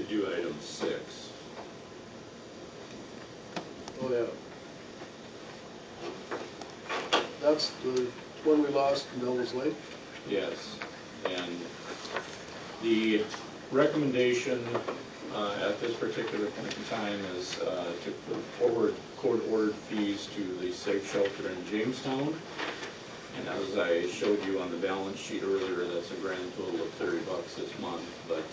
do item 6. Oh, yeah. That's the one we lost in Devil's Lake? Yes, and the recommendation at this particular point in time is to put forward court-ordered fees to the safe shelter in Jamestown. And as I showed you on the balance sheet earlier, that's a grand total of $30 this month. But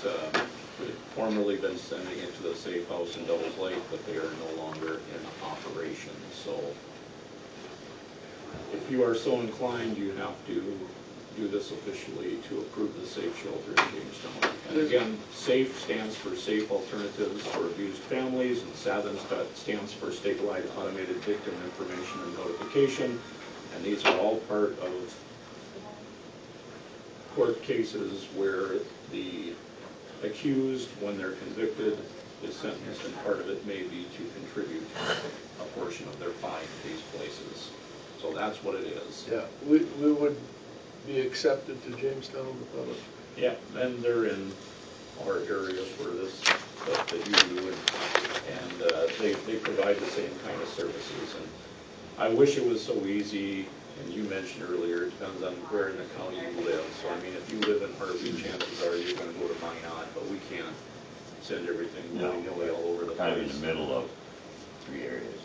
we've formerly been sending it to the safe house in Devil's Lake, but they are no longer in operation. So if you are so inclined, you have to do this officially to approve the safe shelter in Jamestown. And again, SAFE stands for Safe Alternatives for Abused Families, and SAVIN stands for Statewide Automated Victim Information and Notification. And these are all part of court cases where the accused, when they're convicted, is sentenced, and part of it may be to contribute a portion of their fine to these places. So that's what it is. Yeah, we would be accepted to Jamestown without it. Yeah, and they're in our areas where this stuff that you do, and they provide the same kind of services. And I wish it was so easy, and you mentioned earlier, it depends on where in the county you live. So I mean, if you live in Harvey, chances are you're going to go to Minot, but we can't send everything willy-nilly all over the place. Kind of in the middle of 3 areas.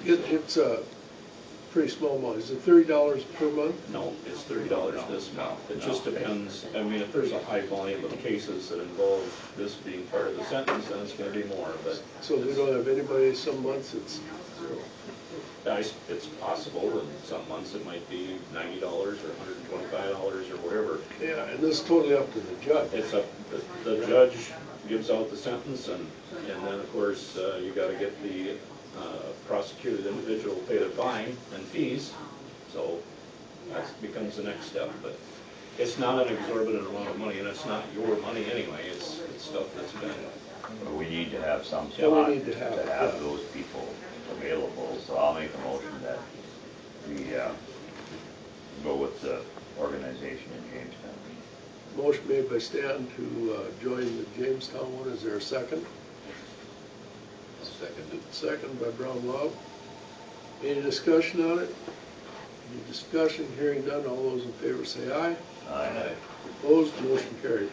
It's a pretty small amount. Is it $30 per month? No, it's $30 this month. It just depends. I mean, if there's a high volume of cases that involve this being part of the sentence, then it's going to be more. But so if we don't have anybody, some months it's zero. It's possible, and some months it might be $90 or $125 or whatever. Yeah, and this is totally up to the judge. It's up. The judge gives out the sentence, and then of course you got to get the prosecuted individual pay their fine and fees. So that becomes the next step. But it's not an exorbitant amount of money, and it's not your money anyway. It's stuff that's been. But we need to have some Yeah, spot we need to have those people available. So I'll make a motion that we go with the organization in Jamestown. Motion made by Stan to join the Jamestown one. Is there a second? Seconded. Second by Bromley. Any discussion on it? Any discussion? Hearing done. All those in favor say aye. Aye. Opposed? Motion carried.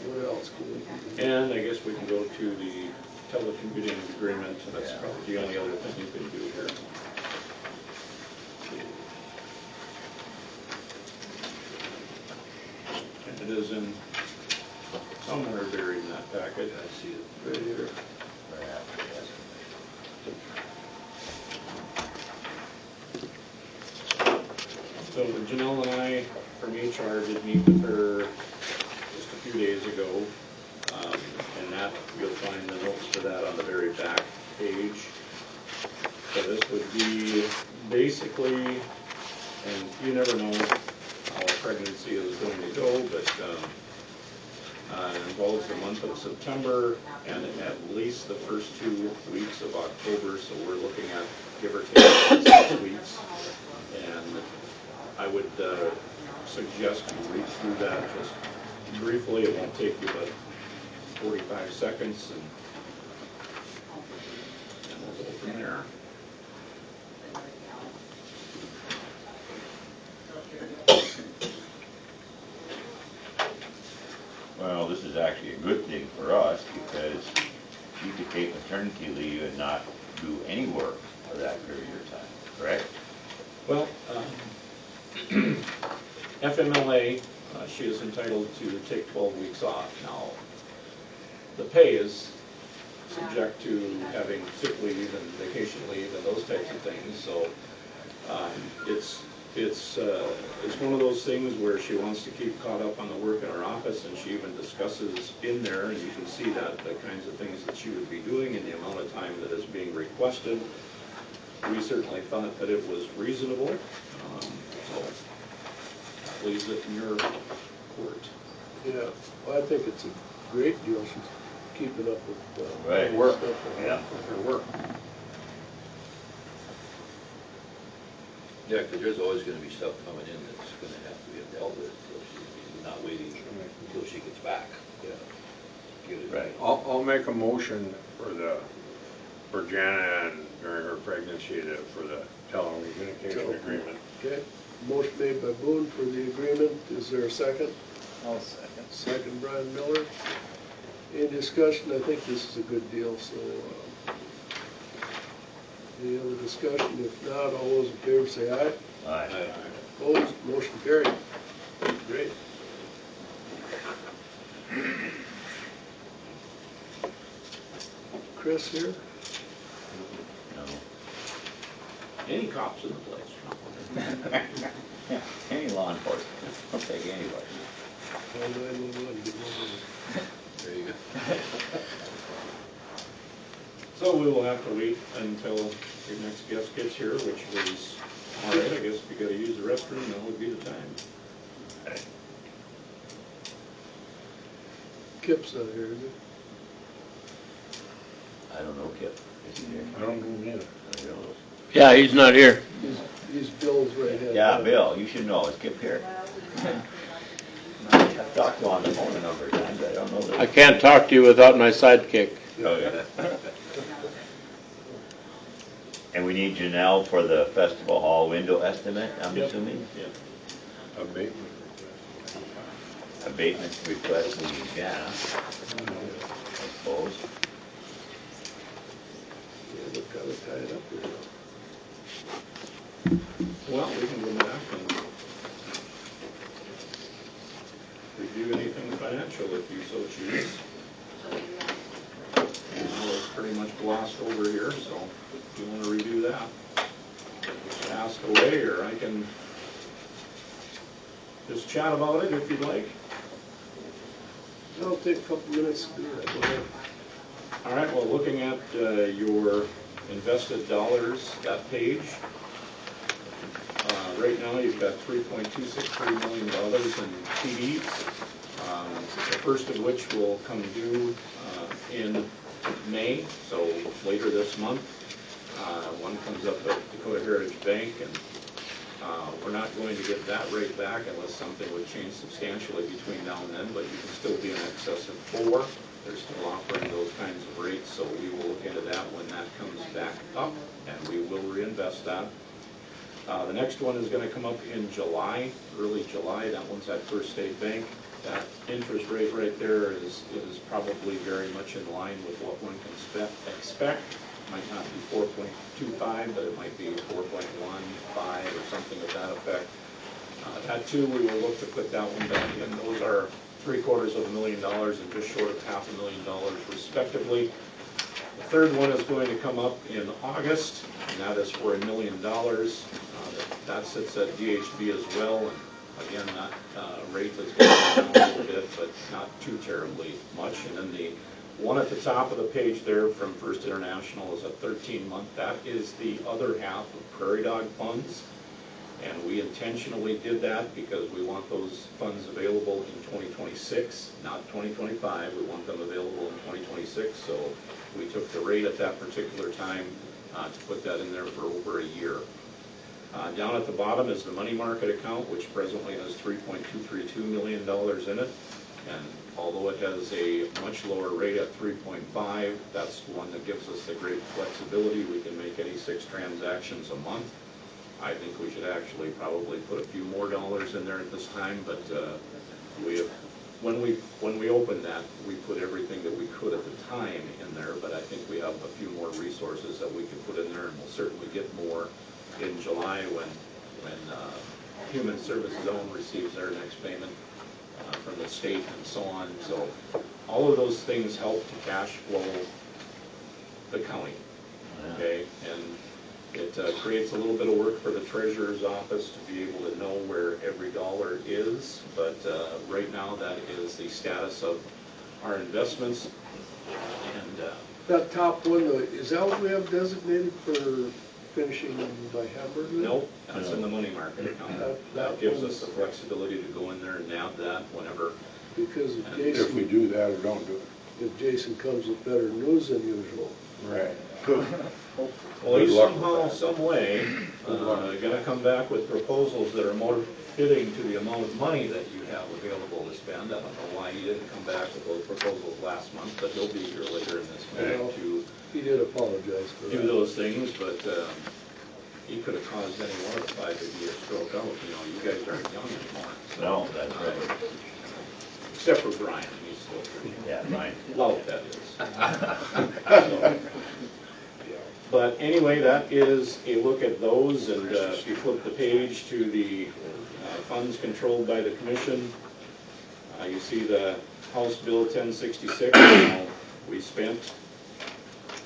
What else can we do? And I guess we can go to the telecommuting agreement. That's probably the only other thing you can do here. And it is in somewhere buried in that packet. I see it right here. So Janelle and I from HR did meet with her just a few days ago, and that you'll find the notes for that on the very back page. So this would be basically, and you never know how a pregnancy is going to go, but it involves the month of September and at least the first 2 weeks of October, so we're looking at give or take 6 weeks. And I would suggest you read through that just briefly. It won't take you but 45 seconds, and we'll go from there. Well, this is actually a good thing for us because you could take maternity leave and not do any work for that period of time, correct? Well, FMLA, she is entitled to take 12 weeks off. Now, the pay is subject to having sick leave and vacation leave and those types of things. So it's one of those things where she wants to keep caught up on the work in her office, and she even discusses in there, and you can see that the kinds of things that she would be doing and the amount of time that is being requested. We certainly thought that it was reasonable, so that leaves it in your court. Yeah, well, I think it's a great deal. She's keeping up with Right. Work. stuff. Yeah. With her work. Yeah, because there's always gonna be stuff coming in that's gonna have to be dealt with, so she's not waiting until she gets back. Yeah. Get it. Right. I'll make a motion for Jana and during her pregnancy for the telecommunication agreement. Okay, motion made by Boone for the agreement. Is there a second? I'll second. Second, Brian Miller. Any discussion? I think this is a good deal, so, any other discussion? If not, all those in favor say aye. Aye. Opposed, motion carried. Great. Chris here? No. Any cops in the place? Any law enforcement, I'll take anybody. Call 911, get one There you go. So we will have to wait until your next guest gets here, which was, all right, I guess if you gotta use the restroom, that would be the time. Kip's not here, is he? I don't know, Kip. Is he here? I don't know either. I don't know. Yeah, he's not here. He's Bill's right hand. Yeah, Bill, you should know. Is Kip here? I've talked to him on the phone a number of times. I don't know that. I can't talk to you without my sidekick. Okay. And we need Janelle for the festival hall window estimate, I'm Yep. assuming? Yeah. Abatement. Abatement request, we need Jana, I suppose. Yeah, they've got to tie it up here. Well, we can go back and review anything financial if you so choose. It's pretty much glossed over here, so if you want to review that, just ask away, or I can just chat about it if you'd like. It'll take a couple minutes to do that. Go ahead. All right, well, looking at your invested dollars, that page, right now you've got $3.263 million in CDs, the first of which will come due in May, so later this month. One comes up at Dakota Heritage Bank, and we're not going to get that rate back unless something would change substantially between now and then, but you can still be in excess of 4. They're still offering those kinds of rates, so we will look into that when that comes back up, and we will reinvest that. The next one is going to come up in July, early July. That one's at First State Bank. That interest rate right there is probably very much in line with what one can expect. Might not be 4.25, but it might be 4.15 or something of that effect. That too, we will look to put that one back in. Those are $750,000 and just short of $500,000 respectively. The third one is going to come up in August, and that is for $1 million. That sits at DHB as well, and again, that rate is going down a little bit, but not too terribly much. And then the one at the top of the page there from First International is a 13-month. That is the other half of Prairie Dog funds, and we intentionally did that because we want those funds available in 2026, not 2025. We want them available in 2026, so we took the rate at that particular time to put that in there for over a year. Down at the bottom is the money market account, which presently has $3.232 million in it. And although it has a much lower rate at 3.5, that's the one that gives us the great flexibility. We can make any 6 transactions a month. I think we should actually probably put a few more dollars in there at this time, but when we opened that, we put everything that we could at the time in there, but I think we have a few more resources that we can put in there, and we'll certainly get more in July when Human Services Zone receives their next payment from the state and so on. So all of those things help to cash flow the county, okay? And it creates a little bit of work for the treasurer's office to be able to know where every dollar is, but right now that is the status of our investments. And That top one, is that what we have designated for finishing by Hamburg? nope, that's in the money market account. That gives us the flexibility to go in there and nab that whenever. Because If we Jason, do that or don't do it. if Jason comes with better news than usual. Right. Well, he's Good luck with somehow, that. some way, gonna come back with proposals that are more fitting to the amount of money that you have available to spend. I don't know why he didn't come back with those proposals last month, but he'll be here later in this meeting to He did apologize for do that. those things, but, he could have caused any one of the five to be a stroke out, you know, you guys aren't young anymore. so. No, that's right. Except for Brian, he's still pretty, Yeah, right. low, that is. So, but anyway, that is a look at those, and if you flip the page to the funds controlled by the commission, you see the House Bill 1066. We spent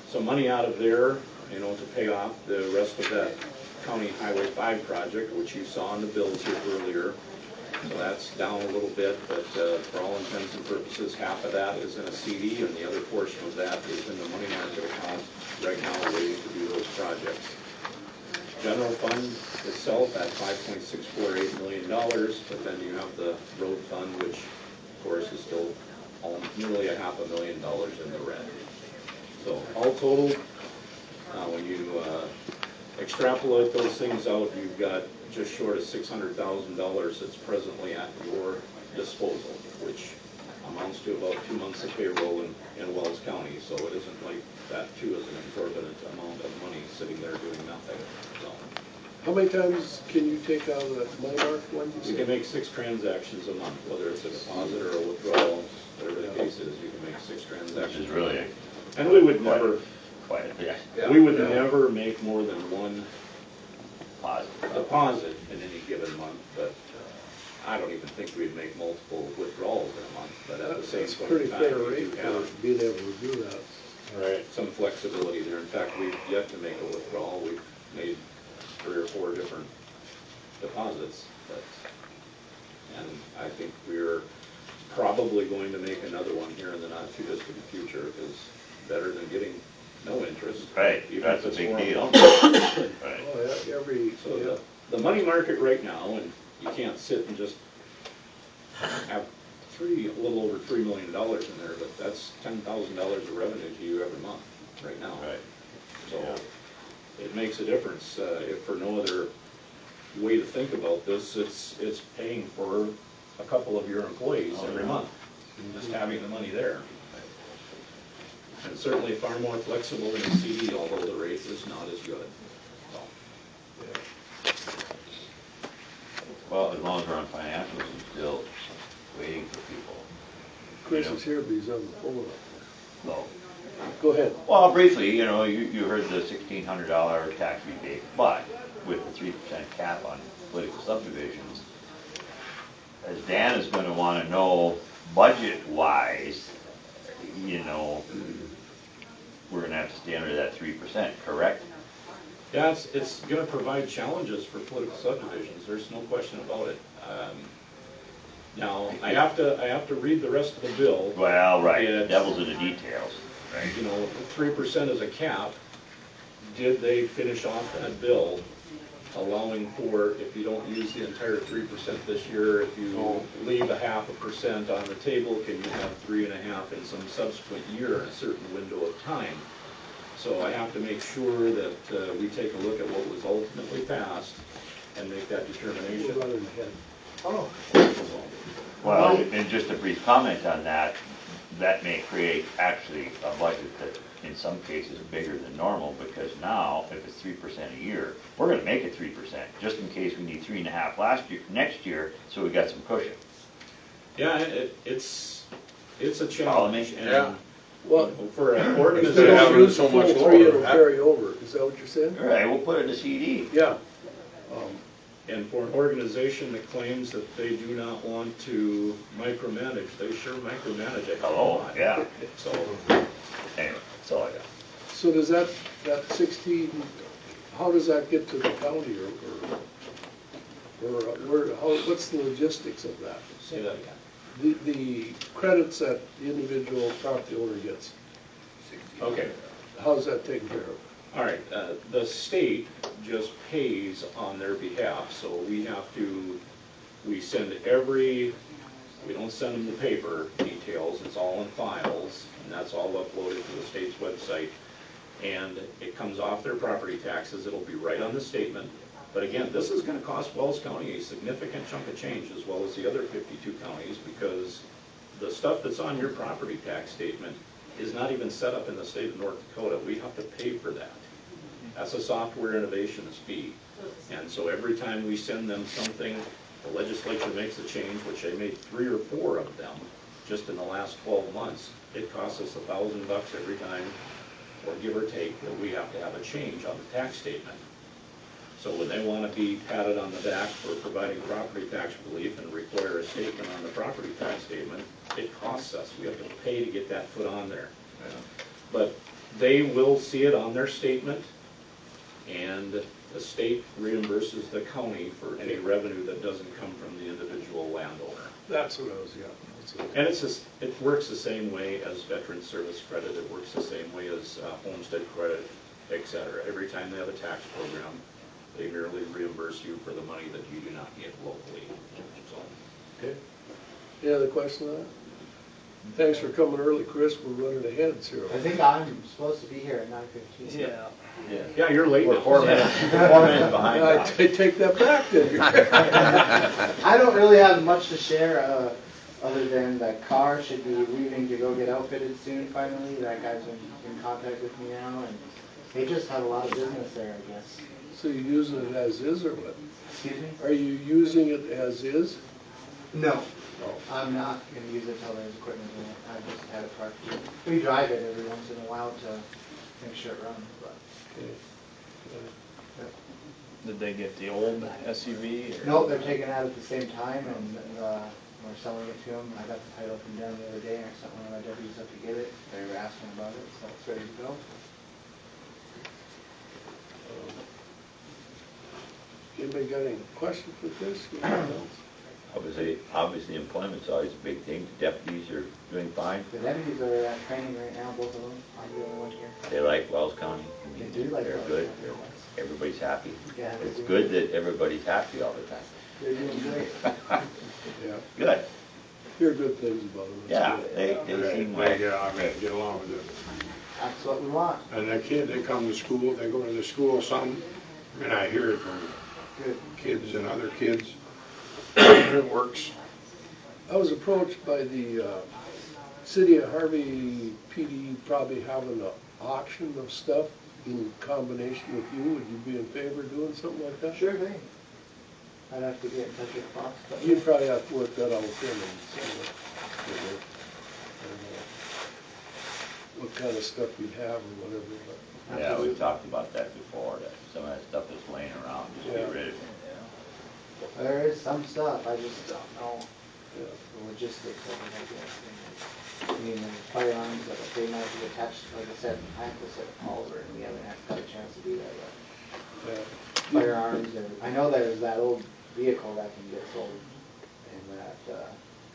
some money out of there, you know, to pay off the rest of that County Highway 5 project, which you saw in the bills here earlier. So that's down a little bit, but for all intents and purposes, half of that is in a CD, and the other portion of that is in the money market account right now waiting to do those projects. General fund itself at $5.648 million, but then you have the road fund, which of course is still nearly $500,000 in the red. So all total, when you extrapolate those things out, you've got just short of $600,000 that's presently at your disposal, which amounts to about 2 months of payroll in Wells County. So it isn't like that too is an exorbitant amount of money sitting there doing nothing. So How many times can you take out of that money market one? you can make 6 transactions a month, whether it's a deposit or a withdrawal, whatever the case is, you can make 6 Which transactions. is really And we would never, quite a bit. we would never make more than one Positive. deposit in any given month, but I don't even think we'd make multiple withdrawals in a month, but at the same That's point pretty in time, fair we rate do for have being able to do that. Right. some flexibility there. In fact, we've yet to make a withdrawal. We've made 3 or 4 different deposits, but, and I think we're probably going to make another one here in the not too distant future, because better than getting no interest. Right, even that's if a it's big for deal. month. Right. Oh, yeah, every, So yeah. the money market right now, and you can't sit and just have a little over $3 million in there, but that's $10,000 of revenue to you every month, right now. Right. So it makes a difference. If for no other way to think about this, it's paying for a couple of your employees every month, just having the money there. And certainly far more flexible than a CD, although the rate is not as good. So, Well, as long as we're on financials, I'm still waiting for people. Chris is here, but he's on the phone. So, Go ahead. well, briefly, you know, you heard the $1,600 tax rebate, but with the 3% cap on political subdivisions, as Dan is gonna wanna know, budget-wise, you know, we're gonna have to stay under that 3%, correct? yeah, it's gonna provide challenges for political subdivisions, there's no question about it. Now, I have to read the rest of the bill. Well, right, It's- devil's in the details, right? You know, 3% is a cap. Did they finish off that bill, allowing for, if you don't use the entire 3% this year, if you leave 0.5% on the table, can you have 3.5 in some subsequent year in a certain window of time? So I have to make sure that we take a look at what was ultimately passed and make that determination. Go right ahead. Well, and just a brief comment on that, that may create actually a budget that in some cases is bigger than normal, because now, if it's 3% a year, we're gonna make it 3%, just in case we need 3.5 next year, so we got some cushion. Yeah, it's a Follow me? challenge. And Yeah. Well, for an if they organization. having don't use so the full much 3, lower. it'll carry over. Is that what you're saying? All right, we'll put it in a CD. Yeah. And for an organization that claims that they do not want to micromanage, they sure micromanage it. Oh, yeah, So, anyway, that's all I got. So does that 16, how does that get to the county or what's the logistics of that? say that again. The credits that the individual property owner gets, Okay, how's that taken care of? all right, the state just pays on their behalf, so we send every We don't send them the paper details, it's all in files, and that's all uploaded to the state's website. And it comes off their property taxes, it'll be right on the statement. But again, this is gonna cost Wells County a significant chunk of change, as well as the other 52 counties, because the stuff that's on your property tax statement is not even set up in the state of North Dakota. We have to pay for that. That's a software innovations fee. And so every time we send them something, the legislature makes a change, which they made 3 or 4 of them just in the last 12 months. It costs us $1,000 every time, or give or take, that we have to have a change on the tax statement. So when they want to be patted on the back for providing property tax relief and require a statement on the property tax statement, it costs us. We have to pay to get that put on there. But they will see it on their statement, and the state reimburses the county for any revenue that doesn't come from the individual landowner. That's what I was, yeah. That's what- And it's just, it works the same way as veteran service credit, it works the same way as homestead credit, et cetera. Every time they have a tax program, they merely reimburse you for the money that you do not get locally. So, Okay. Any other question on that? Thanks for coming early, Chris. We're running ahead here. I think I'm supposed to be here at 9:15. Yeah. yeah, you're late We're now. 4 minutes, 4 minutes behind. I Doc. take that back then. I don't really have much to share other than that car should be leaving to go get outfitted soon finally. That guy's in contact with me now, and they just have a lot of business there, I guess. So you're using it as is or what? Excuse me? Are you using it as is? No. I'm not going to use it until there's equipment in it. I just had it parked. We drive it every once in a while to make sure it runs, but Okay. Did they get the old SUV? Or? no, they're taking it out at the same time, and we're selling it to them. I got the title from them the other day, and I sent one of my deputies up to get it. They were asking about it, so it's ready to go. Anybody got any questions with this? Obviously employment's always a big thing. The deputies are doing fine. The deputies are at training right now, both of them. I'm the only one here. They like Wells County. I mean, They do like They're Wells good. County. Everybody's happy. Yeah, It's they're good doing- that everybody's happy all the time. They're doing great. Yeah. Good. Hear good things about them. That's Yeah, good. they seem They like, get along with it. That's what we want. And the kid, they come to school, they go to the school some, and I hear it from Good. kids and other kids. It works. I was approached by the city of Harvey PD probably having an auction of stuff in combination with you. Would you be in favor of doing something like that? Sure thing. I'd have to get in touch with Fox, but You'd probably have to work that out with him and see what kind of stuff you'd have or whatever. But yeah, we've talked about that before, that some of that stuff is laying around, just Yeah. get rid of it. there is some stuff. I just don't know yeah. the logistics of it, I guess. I mean, there's firearms that they might be attached, like I said, I have to set a Oliver, and we haven't had a chance to do that yet. Yeah. Firearms, and I know there's that old vehicle that can get sold in that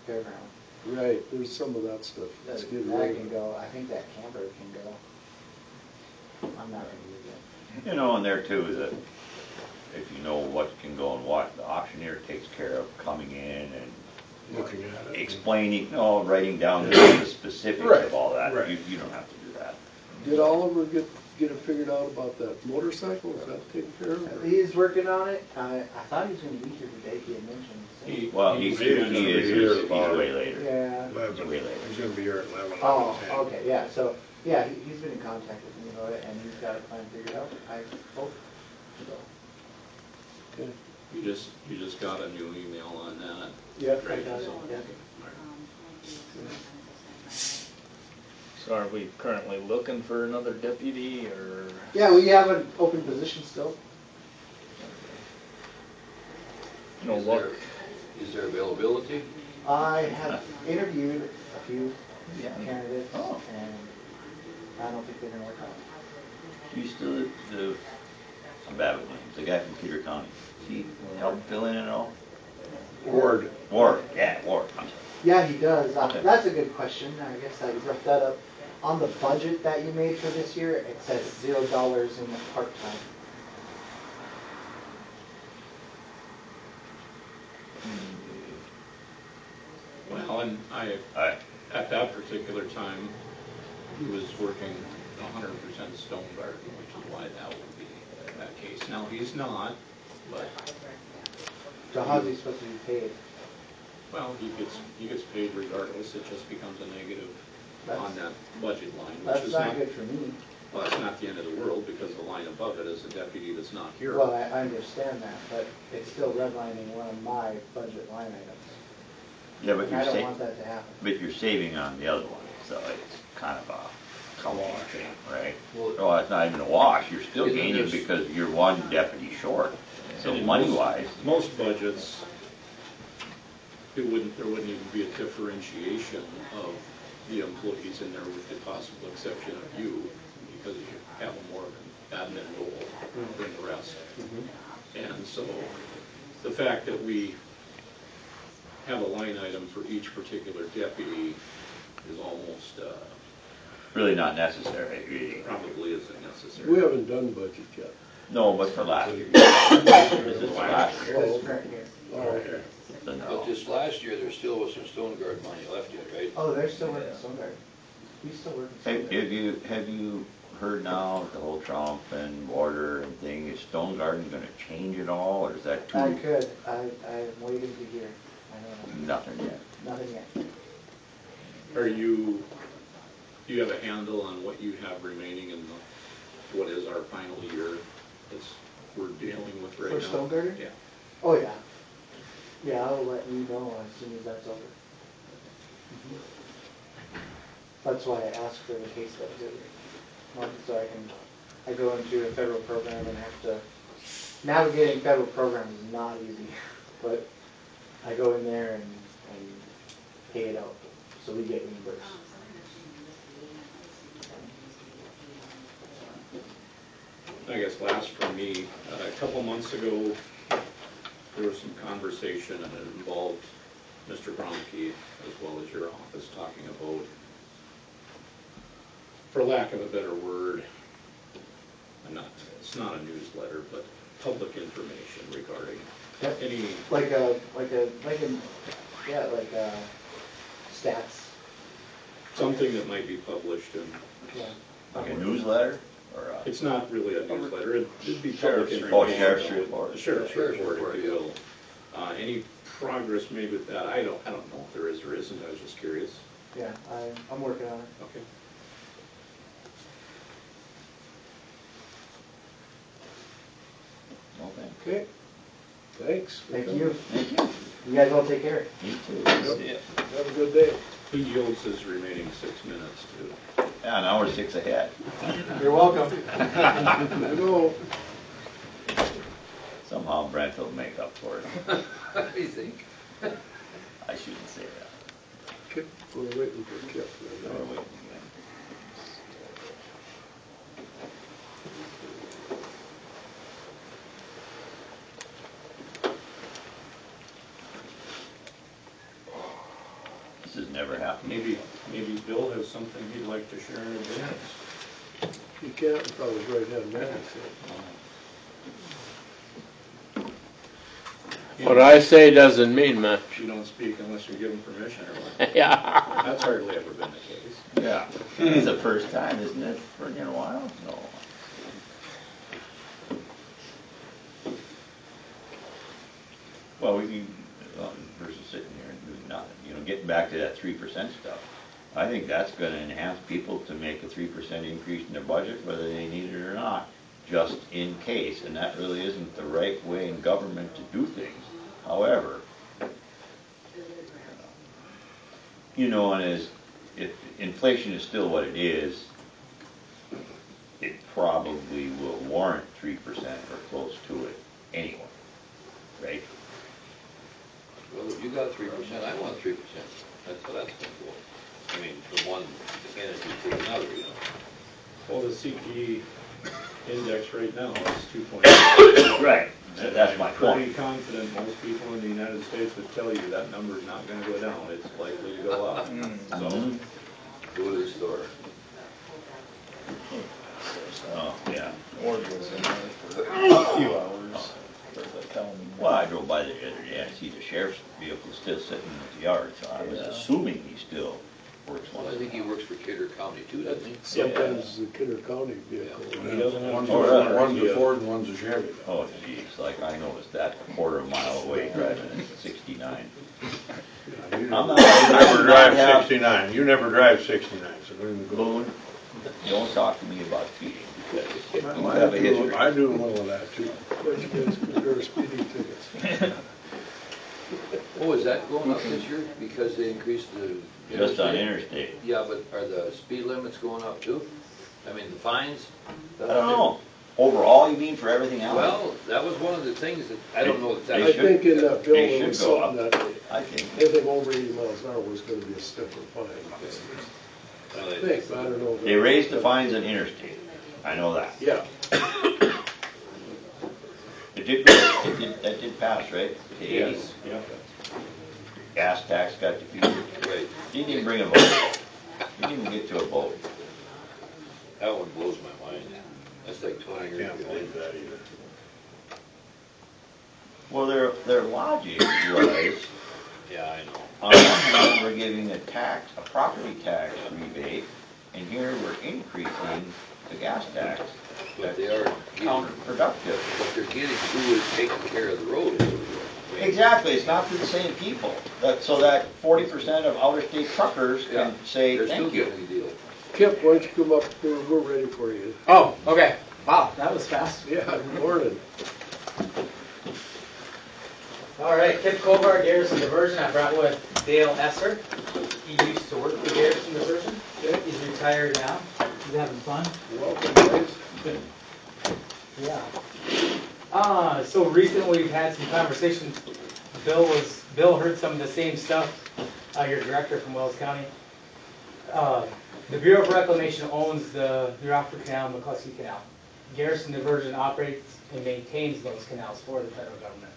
fairground. Right, there's some of that stuff. Let's get That rid of can it. go, I think that camper can go. I'm not gonna use it. You know, and there too, that if you know what can go and what, the auctioneer takes care of coming in and Looking at it. explaining, writing down the specifics Right, of all that. right. You don't have to do that. Did Oliver get it figured out about that motorcycle? Is that taken care of? or- He's working on it. I thought he was gonna be here today, he had mentioned. so- Well, He's he's gonna be here he's about- way later. Yeah. 11. Way later. He's gonna be here at 11. Oh, 10. okay, yeah, so, yeah, he's been in contact with me about it, and he's got a plan figured out, I hope. So, Okay. You just got a new email on that. yeah, I Right, got it, so- yeah. So are we currently looking for another deputy, or? Yeah, we have an open position still. No Is luck. Is there availability? I have interviewed a few candidates, Oh. and I don't think they're gonna work out. You still, I'm bad with names, the guy from Peter County, does he help fill in at all? Ward. Ward, yeah, Ward, I'm sorry. Yeah, he does. Okay. That's a good question. I guess I brought that up. On the budget that you made for this year, it says $0 in the part-time. Well, and Aye. at that particular time, he was working 100% stone garden, which is why that would be that case. Now, he's not, but, So how's he supposed to be paid? well, he gets paid regardless, it just becomes a negative on that budget line, which That's is not not, good for me. well, it's not the end of the world, because the line above it is a deputy that's not here. Well, I understand that, but it's still redlining one of my budget line items. Yeah, but And I don't you're want that to happen. but you're saving on the other one, so it's kind of a counting thing, right? Well- Well, it's not even a wash, you're still Isn't gaining this- because you're one deputy short. So And in money-wise, most budgets, there wouldn't even be a differentiation of the employees in there with the possible exception of you, because you have more of an admin role than the rest. And so the fact that we have a line item for each particular deputy is almost, really not necessary, really. probably isn't necessary. We haven't done budget yet. No, but for last year. This is for last year. This current year. Oh, okay. So no. But this last year, there still was some stone guard money left yet, right? Oh, they're still working stone garden. We still working stone garden. Have you heard now the whole Trump and water and thing, is Stone Garden gonna change at all, or is that too? I could, I'm waiting to hear. I don't know. Nothing yet. Nothing yet. Do you have a handle on what you have remaining in what is our final year that we're dealing with right now? For stone garden? Yeah. Oh, yeah. Yeah, I'll let you know as soon as that's over. That's why I asked for the case studies every month, so I go into a federal program and have to, navigating federal programs is not easy, but I go in there and pay it out, so we get reimbursed. I guess last for me, a couple months ago, there was some conversation and it involved Mr. Bromley as well as your office talking about, for lack of a better word, it's not a newsletter, but public information regarding Yep. any, Like stats. something that might be published and Yeah. Like a newsletter, or a? it's not really a newsletter, it'd be public Sheriff's information. report. Oh, sheriff's report. The sheriff's Sheriff's report, report, if you will. Any progress made with that? I don't know if there is or isn't, I was just curious. Yeah, I'm working on it. Okay. Okay. Okay, thanks. Thank you. Thank you. You guys all take care. You too. Yep. Have a good day. He yields his remaining 6 minutes to. Yeah, now we're 6 ahead. You're welcome. You know, Somehow Brent will make up for it. You think? I shouldn't say that. Kip, we're waiting for Kip. No, right now. wait. This has never happened. Maybe Bill has something he'd like to share in advance. You can't without his right-hand man, What I say doesn't mean much. You don't speak unless you're given permission or what? Yeah. That's hardly ever been the case. Yeah. It's the first time, isn't it, for in a while? No. Well, we can, versus sitting here and doing nothing, getting back to that 3% stuff. I think that's gonna enhance people to make a 3% increase in their budget, whether they need it or not, just in case, and that really isn't the right way in government to do things. However, and if inflation is still what it is, it probably will warrant 3% or close to it anyway, right? Well, if you got 3%, I want 3%. That's what that's going for. I mean, from one entity to another, Well, the CPE index right now is 2.8. Right. That's my I'm pretty point. confident most people in the United States would tell you that number's not gonna go down, it's likely to go up. So, Mhm. Go to the store. Oh, yeah. Ward was in there for a few hours, for the telling me. Well, I drove by the other day, I see the sheriff's vehicle still sitting in the yard, so I was assuming he still works Well, one. I think he works for Kidder County too, doesn't he? Sometimes the Kidder County vehicle. He doesn't have One's two a cars, One's he a has- Ford and one's a Chevy. Oh geez, like I noticed that a quarter of a mile away driving at 69. Yeah, you I'm never not- I never do drive not have- 69. You never drive 69, so don't even go. Boone, don't talk to me about speeding, because you Well, have a history. I do a little of that too. But you guys compare speeding tickets. Oh, is that going up this year because they increased the? Just on interstate. Yeah, but are the speed limits going up too? I mean, the fines? I don't know. Overall, you mean for everything else? Well, that was one of the things that, I don't know if They I that's, should- think in that bill, they there was should go something up. that I think. anything over 80 miles an hour was gonna be a stiffer fine. I think, but I don't know. They raised the fines on interstate. I know that. Yeah, That did pass, right? To 80. yes, Yeah. Gas tax got defeated. right. Didn't even bring a vote. Didn't even get to a vote. That one blows my mind. That's like 20 years Can't ago. believe that either. Well, their logic was, Yeah, I know. on one hand, we're giving a property tax rebate, and here we're increasing the gas tax. But they are getting, Counterproductive. what they're getting to is taking care of the road. Exactly, it's not for the same people. So that 40% of out-of-state truckers Yeah, can say, they're still thank you. getting a deal. Kip, why don't you come up, we're ready for you. Oh, okay. Wow, that was fast. Yeah, good morning. All right, Kip Kovar, Garrison Diversion. I brought with Dale Esser. He used to work for Garrison Diversion. He's retired now. He's having fun. Welcome, guys. Yeah. So recently we've had some conversations. Bill heard some of the same stuff. Your director from Wells County. The Bureau of Reclamation owns the New Rockford Canal and McCluskey Canal. Garrison Diversion operates and maintains those canals for the federal government.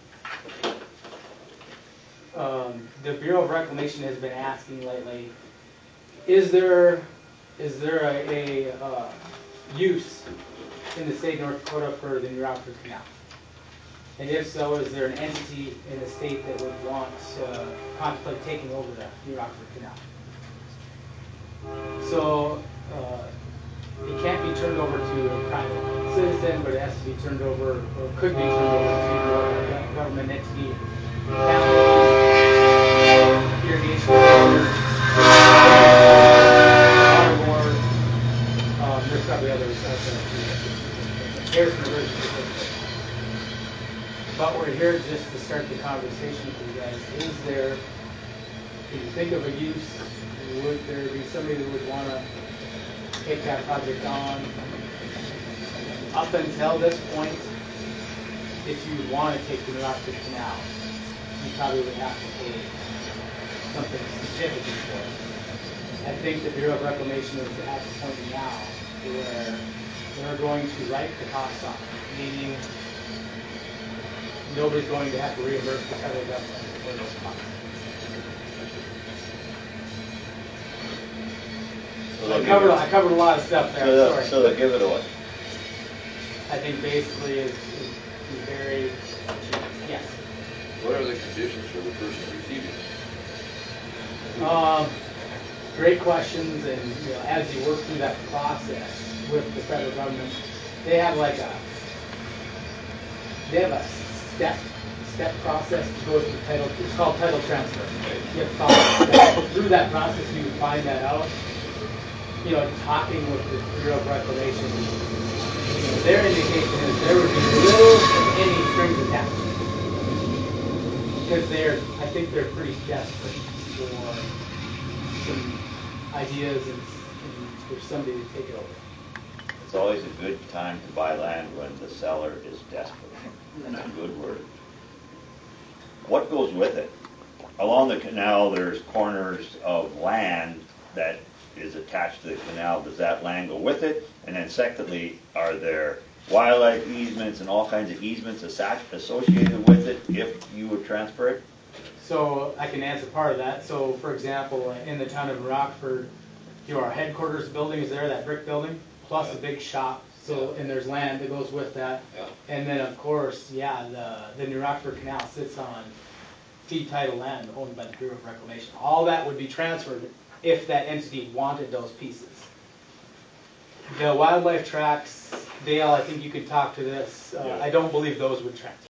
The Bureau of Reclamation has been asking lately, is there a use in the state of North Dakota for the New Rockford Canal? And if so, is there an entity in the state that would want to contemplate taking over the New Rockford Canal? So it can't be turned over to a private citizen, but it has to be turned over, or could be turned over to a government entity. Irrigation, Waterboard, there's probably others out there. Garrison Diversion. But we're here just to start the conversation with you guys. Can you think of a use? Would there be somebody that would want to take that project on? Up until this point, if you want to take the New Rockford Canal, you probably would have to pay something significant for it. I think the Bureau of Reclamation is at the point now where they're going to write the costs off, meaning nobody's going to have to reimburse the federal government for those costs. I covered a lot of stuff there, sorry. So they'll give it away. I think basically is very, yes. What are the conditions for the person receiving it? Great questions, and as you work through that process with the federal government, they have a step process that goes to title. It's called title transfer. You have to follow through that process. You would find that out. Talking with the Bureau of Reclamation, their indication is there would be little to any strings attached. Because I think they're pretty desperate for some ideas and for somebody to take it over. It's always a good time to buy land when the seller is desperate. That's a good word. What goes with it? Along the canal, there's corners of land that is attached to the canal. Does that land go with it? And then secondly, are there wildlife easements and all kinds of easements associated with it if you would transfer it? So I can answer part of that. So for example, in the town of Rockford, our headquarters building is there, that brick building, plus a big shop So, and there's land that goes with that. Yeah. And then, of course, yeah, the New Rockford Canal sits on fee title land owned by the Bureau of Reclamation. All that would be transferred if that entity wanted those pieces. The wildlife tracks, Dale, I think you could talk to this. Yeah. I don't believe those would transfer.